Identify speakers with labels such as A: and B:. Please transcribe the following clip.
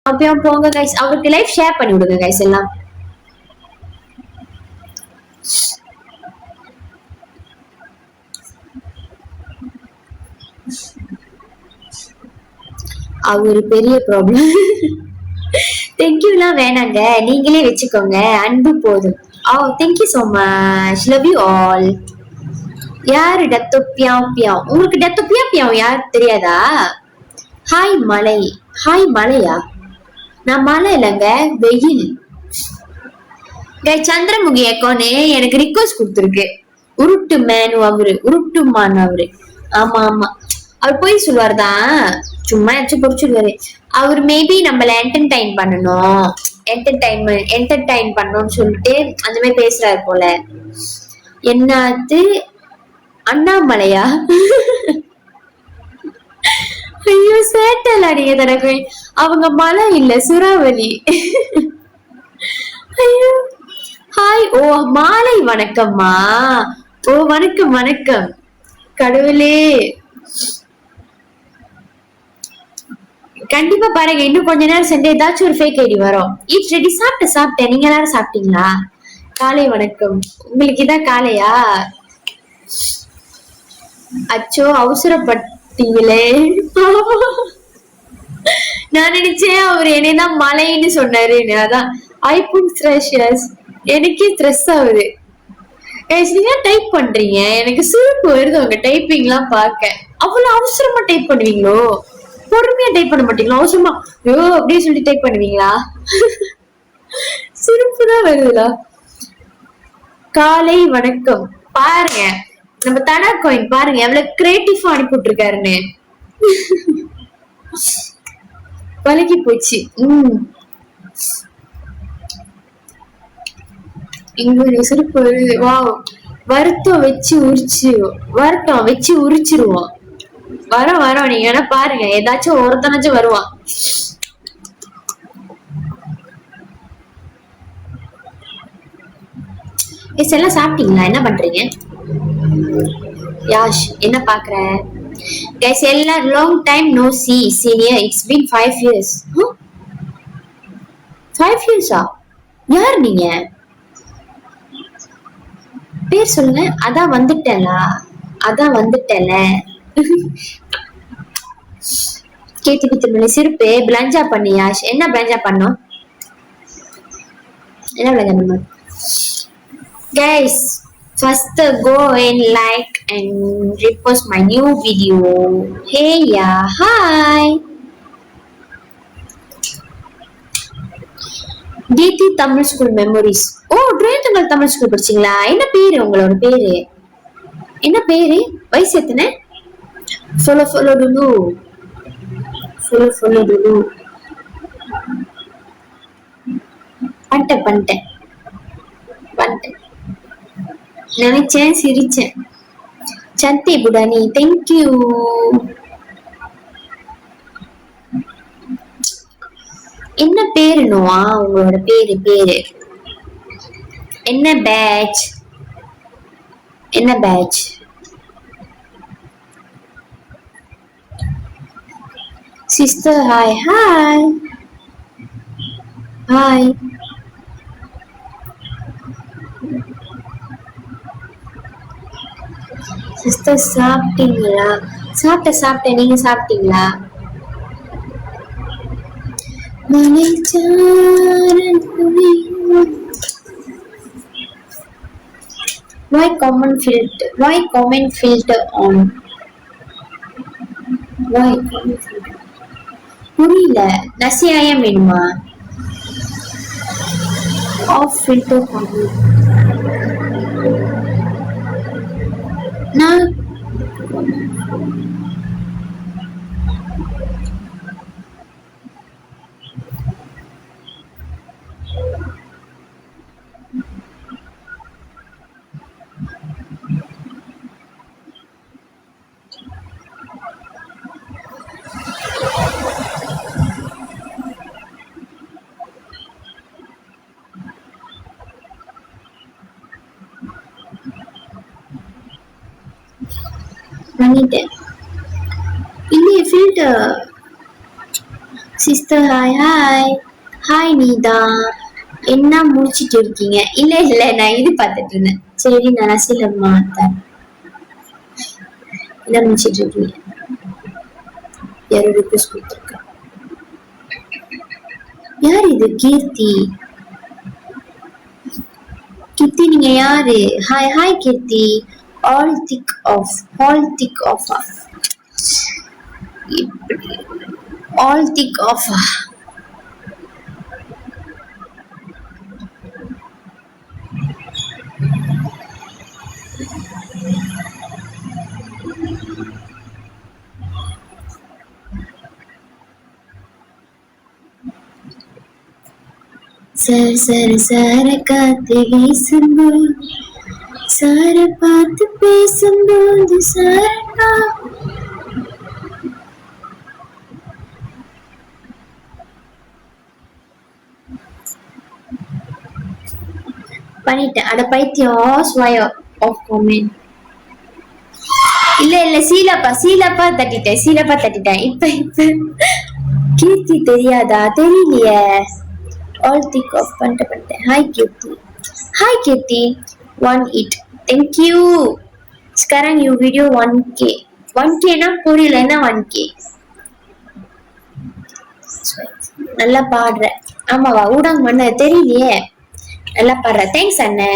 A: அப்புறம் போங்க கைஸ், அவருக்கு லைஃப் ஷேர் பண்ணி விடுங்க கைஸ் எல்லாம். அவரு பெரிய ப்ராப்ளம். தேங்க்யூலாம் வேணாங்க, நீங்களே வச்சுக்கோங்க, அன்பு போதும். Oh thank you so much, love you all. யாரு டத்து பியாவ் பியாவ்? உங்களுக்கு டத்து பியா பியாவ் யார் தெரியாதா? ஹாய் மலை. ஹாய் மலையா? நான் மலை இல்லைங்க, வெயில். சந்திரமுகி அக்கௌண்ட் எனக்கு ரிக்வஸ்ட் கொடுத்துருக்கு. உருட்டு மேனு அவரு, உருட்டு மான் அவரு. ஆமா ஆமா, அவர் போய் சொல்லுவாருதான், சும்மா ஏதாச்சும் பொறிச்சிருவாரு. அவர் மேபி நம்மள என்டர்டைன் பண்ணணும், என்டர்டைன் பண்ணணும்னு சொல்லிட்டு அந்த மாதிரி பேசுறாரு போல. என்னது அண்ணாமலையா? ஐயோ சேட்டல் அடிங்க தனக்கு. அவங்க மலை இல்ல, சுறாவளி. ஐயோ ஹாய். ஓ மாலை வணக்கம்மா. ஓ வணக்கம் வணக்கம். கடவுளே, கண்டிப்பா பாருங்க, இன்னும் கொஞ்ச நேரம் சென்று ஏதாச்சும் ஒரு ஃபேக் ஐடி வரும். It's ready. சாப்பிட்டேன். நீங்க எல்லாரும் சாப்பிட்டீங்களா? காலை வணக்கம். உங்களுக்கு இதான் காலையா? அச்சோ அவசரப்பட்டீங்களே. நான் நினைச்சேன் அவர் என்னதான் மலைன்னு சொன்னாருன்னு. அதான் ஐபோன் ஸ்ட்ரெஸ். எனக்கே ஸ்ட்ரெஸ் ஆகுது. நீங்க டைப் பண்றீங்க, எனக்கு சிரிப்பு வருது உங்க டைப்பிங் எல்லாம் பார்க்க. அவ்வளவு அவசரமா டைப் பண்ணுவீங்களோ? பொறுமையா டைப் பண்ண மாட்டீங்களா? அவசரமா ஐயோ அப்படின்னு சொல்லி டைப் பண்ணுவீங்களா? சிரிப்பு தான் வருதுல. காலை வணக்கம். பாருங்க நம்ம தனா கோயின் பாருங்க எவ்வளவு கிரியேட்டிவா அனுப்பிட்டு இருக்காருன்னு. பழகி போச்சு. இங்க சிரிப்பு வருது. வருத்தம் வச்சு உரிச்சிருவோம். வரோம் நீங்க வேணா பாருங்க, ஏதாச்சும் ஒருத்தனாச்சும் வருவான். எல்லாம் சாப்பிட்டீங்களா? என்ன பண்றீங்க? யாஷ் என்ன பாக்குற? கைஸ் எல்லாம் long time no see senior, it's been 5 years. 5 years ஆ? யார் நீங்க? பேர் சொல்லுங்க. அதான் வந்துட்டேன்ல. கேட்டு திருமணி சிரிப்பு பிளஞ்சா பண்ணியா? என்ன பிளஞ்சா பண்ணோம்? என்ன பிளஞ்சா பண்ணோம்? Guys, first go and like and repost my new video. Hey yeah, hi. DT Tamil School memories. Oh, Dreyantangal Tamil School படிச்சீங்களா? என்ன பேரு உங்களோட பேரு? என்ன பேரு? வயசு எத்தனை? follow dulu. பண்ணிட்டேன். நினைச்சேன், சிரிச்சேன். சந்தி புடானி, தேங்க்யூ. என்ன பேரு நோவா உங்களோட பேரு? என்ன பேட்ச்? Sister hi. சிஸ்டர் சாப்பிட்டீங்களா? சாப்பிட்டேன். நீங்க சாப்பிட்டீங்களா? Why comment filter on? புரியல. நசியாயம் வேணுமா? ஆஃப் ஃபில்டர் பண்ணு. நான் பண்ணிட்டேன். இல்லையே filter sister hi hi. Hi நீதா, என்ன முடிச்சிட்டு இருக்கீங்க? இல்ல நான் இது பார்த்துட்டு இருந்தேன். சரி நான் நசிலம்மா தான். என்ன முடிச்சிட்டு இருக்கீங்க? யாரும் ரிக்வெஸ்ட் கொடுத்துருக்கா? யார் இது? கீர்த்தி. கீர்த்தி நீங்க யாரு? Hi hi Keerthi. ஆல் திக் ஆஃப் ஆல் திக் ஆஃப். சார காத்து வீசும்போது சார பார்த்து பேசும்போது சாரக்கா பண்ணிட்டேன். அட பைத்தியம் ஸ்வயோ ஆஃப் கமெண்ட். இல்ல சீலப்பா தட்டிட்டேன். இப்ப கீர்த்தி தெரியாதா? தெரியலையே. ஆல் திக் ஆஃப் பண்ணிட்டேன். Hi Keerthi 1 thank you. sekarang you video 1k னா புரியல. என்ன 1k? நல்லா பாடுற. ஆமாவா? ஊடாங்க மண்ண தெரியலையே. நல்லா பாடுற. தேங்க்ஸ் அண்ணே.